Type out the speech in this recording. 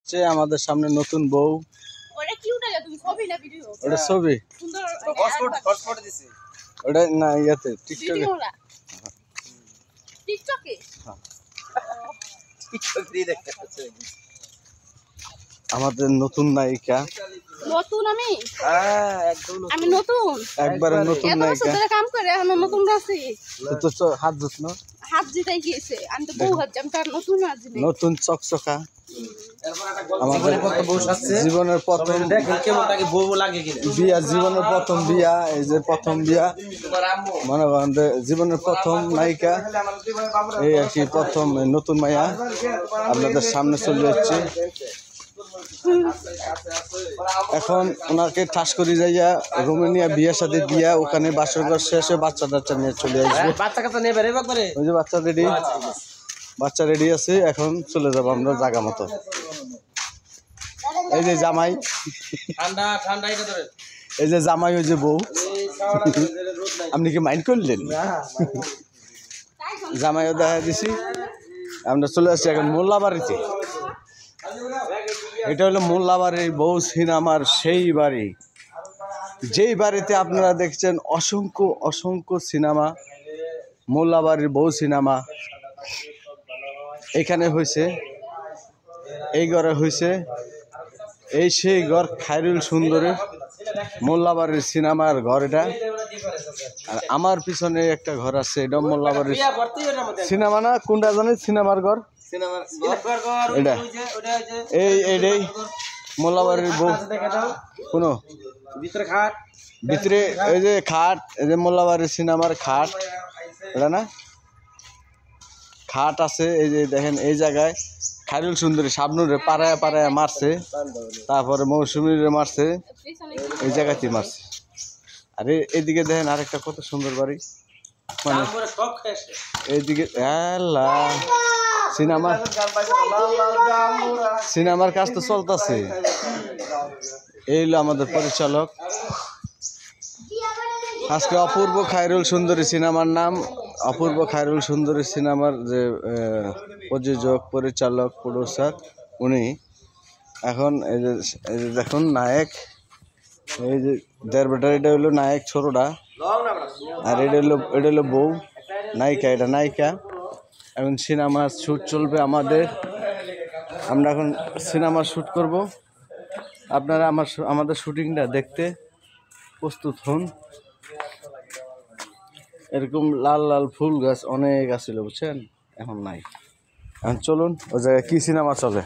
যে আমাদের সামনে নতুন বউ। ওটা কি উঠালে তুমি? ছবি না ভিডিও? ওটা ছবি। সুন্দর হটস্পট দিছি। ওটা না ইয়াতে টিকটকে। টিকটকে? হ্যাঁ। টিকটক দিয়ে দেখতে পাচ্ছি। আমাদের নতুন নায়িকা। নতুন আমি? হ্যাঁ, একদম আমি নতুন। একবারে নতুন এত বছর নায়িকা। ধরে কাম করে এখন নতুন আছি। তো হাত ধুত না? হাত জিতাই গিয়েছে। আমি তো বউ হাত আমি তার নতুন আজ নেই। নতুন চকচকা। আমাদের কত বউ আছে? জীবনের প্রথম দেখেন কেমনটাকে বউ লাগে কিনা। বিয়া, জীবনের প্রথম বিয়া। এই যে প্রথম বিয়া, মনে করেন জীবনের প্রথম নায়িকা। এই আর কি প্রথম নতুন মাইয়া আপনাদের সামনে চলে যাচ্ছে। এখন ওনাকে ঠাস করে যাইয়া রোমানিয়া বিয়ের সাথে দিয়া ওখানে বাসর ঘর শেষে বাচ্চা টাচ্চা নিয়ে চলে আসবে। বাচ্চা কাচ্চা নেবে রে বাকরে। ওই যে বাচ্চা রেডি, বাচ্চা রেডি আছে। এখন চলে যাবো আমরা জায়গা মতো। এই যে জামাই, ঠান্ডা ঠান্ডা এটা ধরে। এই যে জামাই, ওই যে বউ। আপনি কি মাইন্ড করলেন? জামাইও দেখা দিছি। আমরা চলে আসছি এখন মোল্লাবাড়িতে। এটা হলো মোল্লাবাড়ির বউ সিনেমার সেই বাড়ি, যেই বাড়িতে আপনারা দেখছেন অসংখ্য অসংখ্য সিনেমা। মোল্লাবাড়ির বউ সিনেমা এখানে হয়েছে, এই ঘরে হয়েছে। এই সেই ঘর খায়রুল সুন্দরের মোল্লাবাড়ির সিনেমার ঘর এটা। আর আমার পিছনে একটা ঘর আছে, এটা মোল্লাবাড়ির সিনেমা না, কোনটা জানেন সিনেমার ঘর? এটা এইটাই মোল্লাবাড়ির বউ। কোনো ভিতরে এই যে খাট, এই যে মোল্লাবাড়ির সিনেমার খাট, এটা না খাট আছে। এই যে দেখেন এই জায়গায় খায়রুল সুন্দরী শাবনুরে পাড়ায় পাড়ায় মারছে, তারপরে মৌসুমীরে মারছে, এই জায়গাতেই মারছে। আর এইদিকে দেখেন আরেকটা কত সুন্দর বাড়ি, মানে এইদিকে সিনেমার কাজ তো চলতেছে। এই হলো আমাদের পরিচালক আজকে, অপূর্ব খায়রুল সুন্দরী সিনেমার নাম। অপূর্ব খায়রুল সুন্দরী সিনেমার যে প্রযোজক, পরিচালক, প্রডিউসার উনি। এখন এই যে দেখুন নায়ক, এই যে দেড় বেটার, এটা হলো নায়ক ছোটটা। আর এটা হলো বউ নায়িকা, এটা নায়িকা। এখন সিনেমার শ্যুট চলবে আমাদের। আমরা এখন সিনেমার শ্যুট করব। আপনারা আমাদের শুটিংটা দেখতে প্রস্তুত হন। এরকম লাল লাল ফুল গাছ অনেক আছিল বুঝছেন, এখন নাই। এখন চলুন ওই জায়গায় কি সিনেমা চলে।